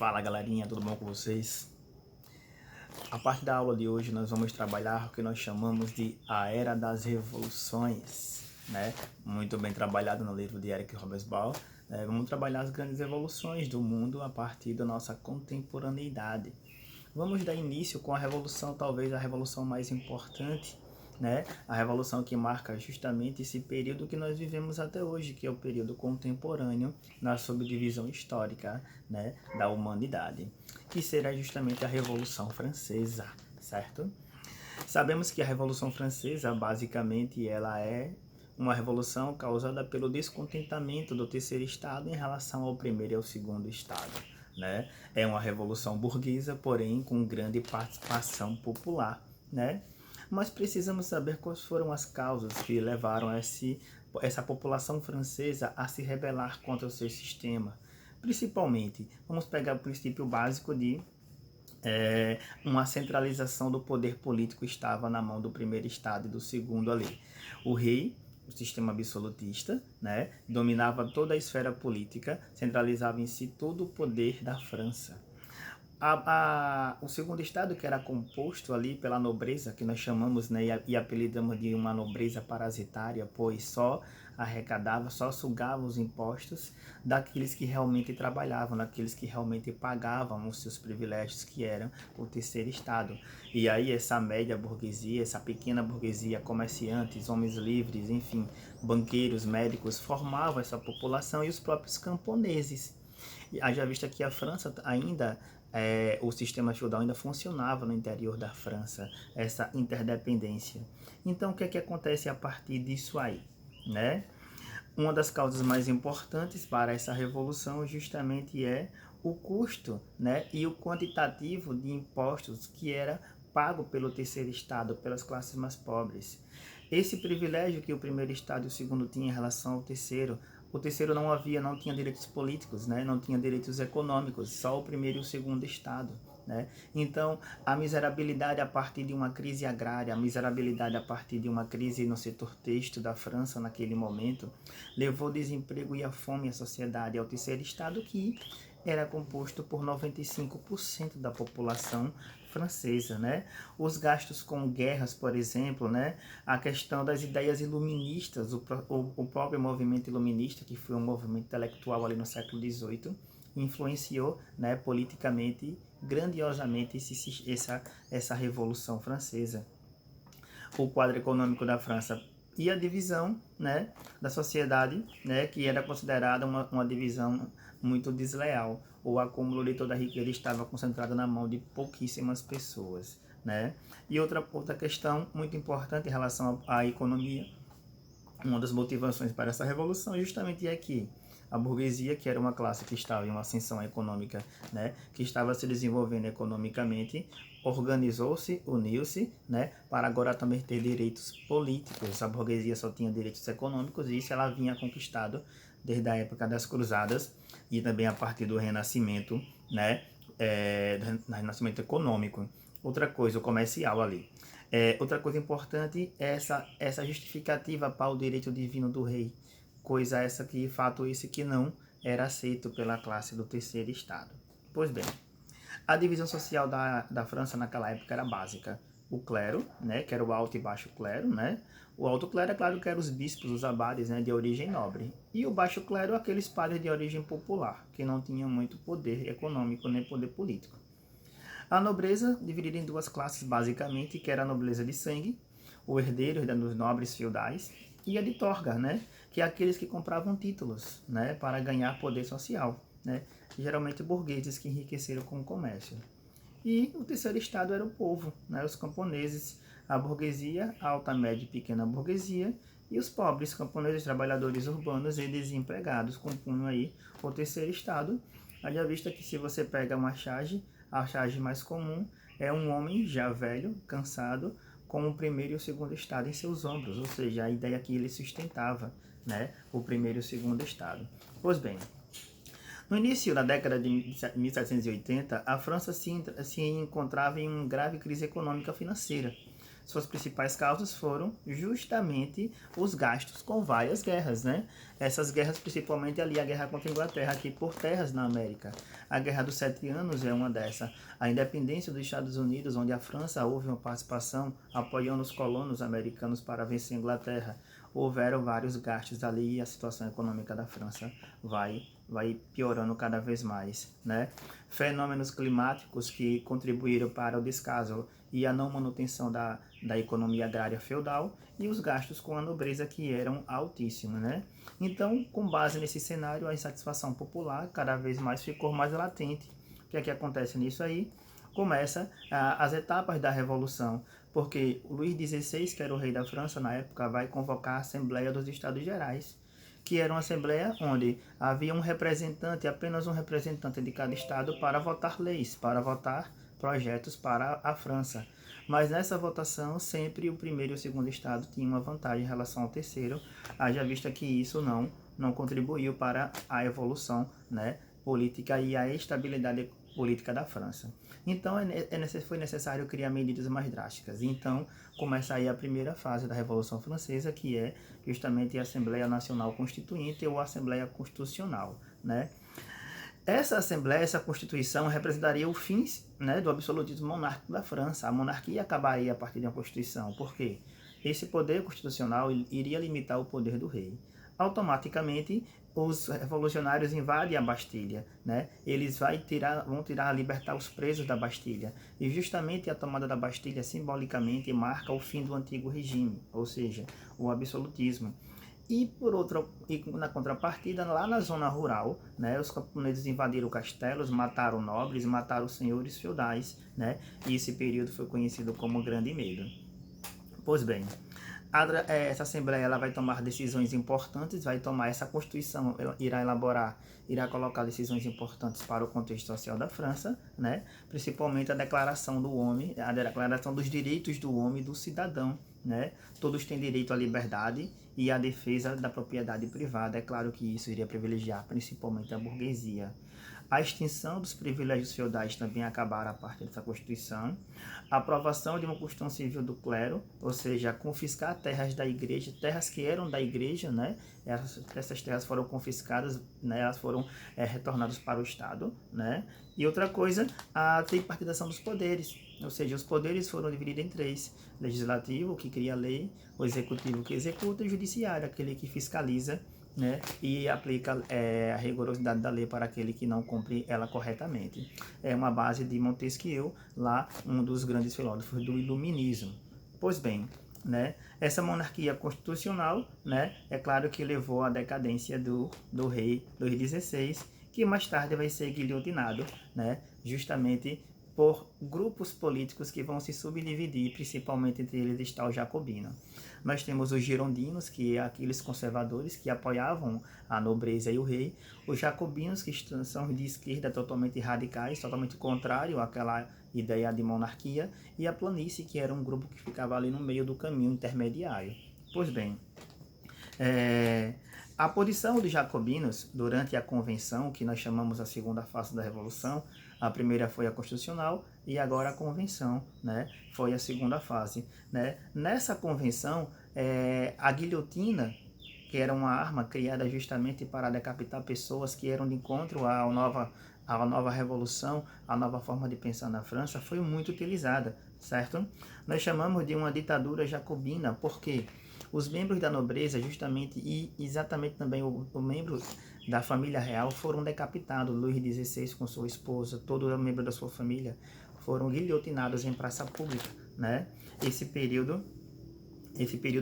Fala galerinha, tudo bom com vocês? A parte da aula de hoje nós vamos trabalhar o que nós chamamos de a Era das Revoluções, né? Muito bem trabalhado no livro de Eric Hobsbawm. Vamos trabalhar as grandes evoluções do mundo a partir da nossa contemporaneidade. Vamos dar início com a revolução, talvez a revolução mais importante, né? A revolução que marca justamente esse período que nós vivemos até hoje, que é o período contemporâneo na subdivisão histórica, né, da humanidade, que será justamente a Revolução Francesa, certo? Sabemos que a Revolução Francesa, basicamente, ela é uma revolução causada pelo descontentamento do terceiro estado em relação ao primeiro e ao segundo estado, né? É uma revolução burguesa, porém com grande participação popular, né? Mas precisamos saber quais foram as causas que levaram essa população francesa a se rebelar contra o seu sistema. Principalmente, vamos pegar o princípio básico de uma centralização do poder político estava na mão do primeiro estado e do segundo ali. O rei, o sistema absolutista, né, dominava toda a esfera política, centralizava em si todo o poder da França. O segundo estado, que era composto ali pela nobreza, que nós chamamos, né, e apelidamos de uma nobreza parasitária, pois só arrecadava, só sugava os impostos daqueles que realmente trabalhavam, daqueles que realmente pagavam os seus privilégios, que eram o terceiro estado. E aí essa média burguesia, essa pequena burguesia, comerciantes, homens livres, enfim, banqueiros, médicos, formavam essa população e os próprios camponeses. E haja vista que a França ainda o sistema feudal ainda funcionava no interior da França, essa interdependência. Então, o que é que acontece a partir disso aí, né? Uma das causas mais importantes para essa revolução justamente é o custo, né, e o quantitativo de impostos que era pago pelo terceiro estado, pelas classes mais pobres. Esse privilégio que o primeiro estado e o segundo tinham em relação ao terceiro, o terceiro não tinha direitos políticos, né? Não tinha direitos econômicos, só o primeiro e o segundo estado, né? Então, a miserabilidade a partir de uma crise agrária, a miserabilidade a partir de uma crise no setor têxtil da França naquele momento, levou o desemprego e a fome à sociedade, ao terceiro estado, que era composto por 95% da população francesa, né? Os gastos com guerras, por exemplo, né? A questão das ideias iluministas, o próprio movimento iluminista, que foi um movimento intelectual ali no século XVIII, influenciou, né, politicamente, grandiosamente essa Revolução Francesa. O quadro econômico da França e a divisão, né, da sociedade, né, que era considerada uma divisão muito desleal. O acúmulo de toda a riqueza estava concentrado na mão de pouquíssimas pessoas, né? E outra questão muito importante em relação à economia, uma das motivações para essa revolução justamente é que a burguesia, que era uma classe que estava em uma ascensão econômica, né, que estava se desenvolvendo economicamente, organizou-se, uniu-se, né, para agora também ter direitos políticos. A burguesia só tinha direitos econômicos e isso ela vinha conquistado desde a época das cruzadas e também a partir do Renascimento, né, do Renascimento econômico. Outra coisa, o comercial ali. Outra coisa importante é essa justificativa para o direito divino do rei, coisa essa que, fato esse que não era aceito pela classe do terceiro estado. Pois bem, a divisão social da França naquela época era básica. O clero, né, que era o alto e baixo clero, né? O alto clero, é claro que eram os bispos, os abades, né, de origem nobre. E o baixo clero, aqueles padres de origem popular, que não tinham muito poder econômico nem poder político. A nobreza, dividida em duas classes basicamente, que era a nobreza de sangue, o herdeiro dos nobres feudais, e a de torga, né, que é aqueles que compravam títulos, né, para ganhar poder social, né, geralmente burgueses que enriqueceram com o comércio. E o terceiro estado era o povo, né, os camponeses, a burguesia, a alta, média e pequena burguesia, e os pobres camponeses, trabalhadores urbanos e desempregados compunham aí o terceiro estado. Haja vista que se você pega uma charge, a charge mais comum é um homem já velho, cansado, com o primeiro e o segundo estado em seus ombros, ou seja, a ideia que ele sustentava, né, o primeiro e o segundo estado. Pois bem, no início da década de 1780, a França se encontrava em uma grave crise econômica financeira. Suas principais causas foram justamente os gastos com várias guerras, né? Essas guerras, principalmente ali a guerra contra a Inglaterra, aqui por terras na América. A Guerra dos 7 Anos é uma dessas. A independência dos Estados Unidos, onde a França houve uma participação apoiando os colonos americanos para vencer a Inglaterra. Houveram vários gastos ali e a situação econômica da França vai piorando cada vez mais, né? Fenômenos climáticos que contribuíram para o descaso e a não manutenção da economia agrária feudal e os gastos com a nobreza que eram altíssimos, né? Então, com base nesse cenário, a insatisfação popular cada vez mais ficou mais latente. O que é que acontece nisso aí? Começa as etapas da Revolução, porque o Luís XVI, que era o rei da França na época, vai convocar a Assembleia dos Estados Gerais, que era uma assembleia onde havia um representante, apenas um representante de cada estado para votar leis, para votar projetos para a França. Mas nessa votação, sempre o primeiro e o segundo estado tinham uma vantagem em relação ao terceiro, haja vista que isso não contribuiu para a evolução, né, política e a estabilidade política da França. Então foi necessário criar medidas mais drásticas. Então começa aí a primeira fase da Revolução Francesa, que é justamente a Assembleia Nacional Constituinte ou a Assembleia Constitucional, né? Essa Assembleia, essa Constituição representaria o fim, né, do absolutismo monárquico da França. A monarquia acabaria a partir de uma Constituição. Por quê? Esse poder constitucional iria limitar o poder do rei. Automaticamente, os revolucionários invadem a Bastilha, né? Eles vão libertar os presos da Bastilha. E justamente a tomada da Bastilha simbolicamente marca o fim do antigo regime, ou seja, o absolutismo. E na contrapartida, lá na zona rural, né, os camponeses invadiram castelos, mataram nobres, mataram senhores feudais, né? E esse período foi conhecido como Grande Medo. Pois bem, essa Assembleia ela vai tomar decisões importantes, vai tomar essa Constituição, irá colocar decisões importantes para o contexto social da França, né? Principalmente a Declaração do Homem, a Declaração dos Direitos do Homem e do Cidadão, né? Todos têm direito à liberdade e à defesa da propriedade privada. É claro que isso iria privilegiar principalmente a burguesia. A extinção dos privilégios feudais também acabaram a partir dessa Constituição. A aprovação de uma Constituição Civil do Clero, ou seja, confiscar terras da igreja, terras que eram da igreja, né? Essas terras foram confiscadas, né? Elas foram retornadas para o Estado, né? E outra coisa, a tripartidação dos poderes, ou seja, os poderes foram divididos em três: legislativo, que cria a lei, o executivo, que executa, e o judiciário, aquele que fiscaliza, né, e aplica a rigorosidade da lei para aquele que não cumpre ela corretamente. É uma base de Montesquieu, lá um dos grandes filósofos do Iluminismo. Pois bem, né, essa monarquia constitucional, né, é claro que levou à decadência do rei Luís XVI, que mais tarde vai ser guilhotinado, né, justamente por grupos políticos que vão se subdividir, principalmente entre eles está o jacobino. Nós temos os girondinos, que é aqueles conservadores que apoiavam a nobreza e o rei, os jacobinos, que são de esquerda totalmente radicais, totalmente contrário àquela ideia de monarquia, e a planície, que era um grupo que ficava ali no meio do caminho intermediário. Pois bem, a posição dos jacobinos durante a convenção, que nós chamamos a segunda fase da Revolução, a primeira foi a constitucional e agora a convenção, né, foi a segunda fase, né? Nessa convenção, a guilhotina, que era uma arma criada justamente para decapitar pessoas que eram de encontro à nova revolução, à nova forma de pensar na França, foi muito utilizada, certo? Nós chamamos de uma ditadura jacobina, porque os membros da nobreza, justamente, e exatamente também o membro da família real, foram decapitados. Luís XVI com sua esposa, todo membro da sua família, foram guilhotinados em praça pública, né? Esse período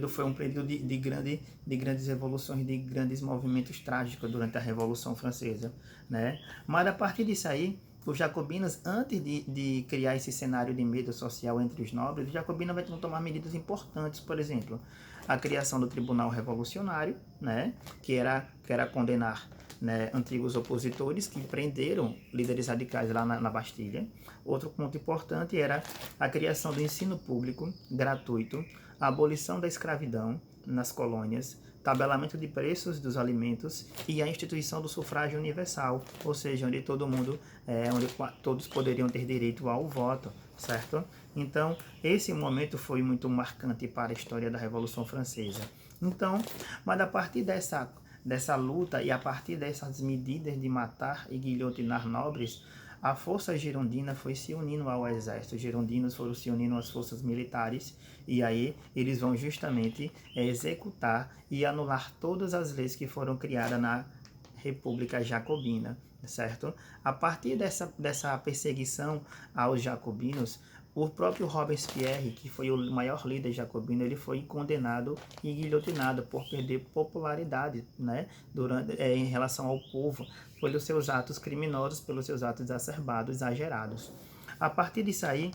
foi um período de grandes revoluções, de grandes movimentos trágicos durante a Revolução Francesa, né? Mas a partir disso aí, os jacobinos, antes de criar esse cenário de medo social entre os nobres, os jacobinos vão tomar medidas importantes, por exemplo, a criação do Tribunal Revolucionário, né, que era condenar, né, antigos opositores que prenderam líderes radicais lá na Bastilha. Outro ponto importante era a criação do ensino público gratuito, a abolição da escravidão nas colônias, tabelamento de preços dos alimentos e a instituição do sufrágio universal, ou seja, onde todo mundo, onde todos poderiam ter direito ao voto, certo? Então, esse momento foi muito marcante para a história da Revolução Francesa. Então, mas a partir dessa luta e a partir dessas medidas de matar e guilhotinar nobres, a força girondina foi se unindo ao exército, os girondinos foram se unindo às forças militares, e aí eles vão justamente executar e anular todas as leis que foram criadas na República Jacobina, certo? A partir dessa perseguição aos jacobinos, o próprio Robespierre, que foi o maior líder jacobino, ele foi condenado e guilhotinado por perder popularidade, né, em relação ao povo, pelos seus atos criminosos, pelos seus atos exacerbados, exagerados. A partir disso aí,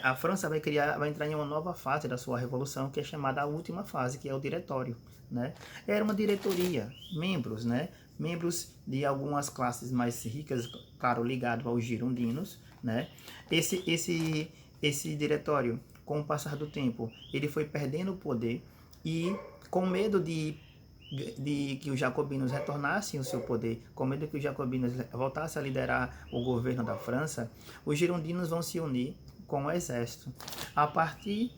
a França vai entrar em uma nova fase da sua revolução, que é chamada a última fase, que é o diretório, né? Era uma diretoria, membros, né? Membros de algumas classes mais ricas, claro, ligado aos girondinos, né? Esse diretório, com o passar do tempo, ele foi perdendo o poder e, com medo de que os jacobinos retornassem o seu poder, com medo que os jacobinos voltassem a liderar o governo da França, os girondinos vão se unir com o exército. A partir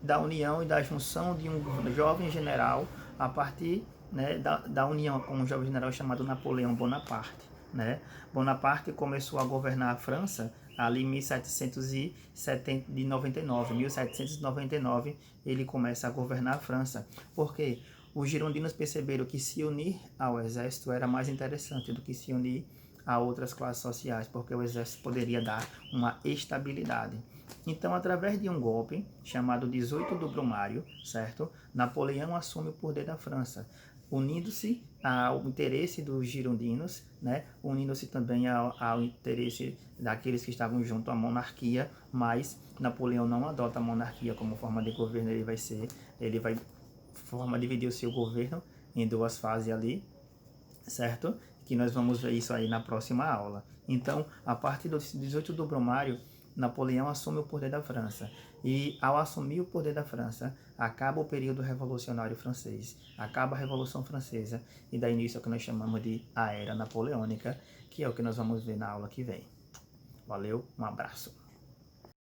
da união e da junção de um jovem general, a partir, né, da união com um jovem general chamado Napoleão Bonaparte, né? Bonaparte começou a governar a França ali em 1799, ele começa a governar a França. Por quê? Os girondinos perceberam que se unir ao exército era mais interessante do que se unir a outras classes sociais, porque o exército poderia dar uma estabilidade. Então, através de um golpe chamado 18 do Brumário, certo? Napoleão assume o poder da França, unindo-se ao interesse dos girondinos, né? Unindo-se também ao interesse daqueles que estavam junto à monarquia, mas Napoleão não adota a monarquia como forma de governo, ele vai forma de dividir o seu governo em duas fases ali, certo? Que nós vamos ver isso aí na próxima aula. Então, a partir do 18 do Brumário, Napoleão assume o poder da França. E ao assumir o poder da França, acaba o período revolucionário francês, acaba a Revolução Francesa e dá início ao que nós chamamos de a Era Napoleônica, que é o que nós vamos ver na aula que vem. Valeu, um abraço.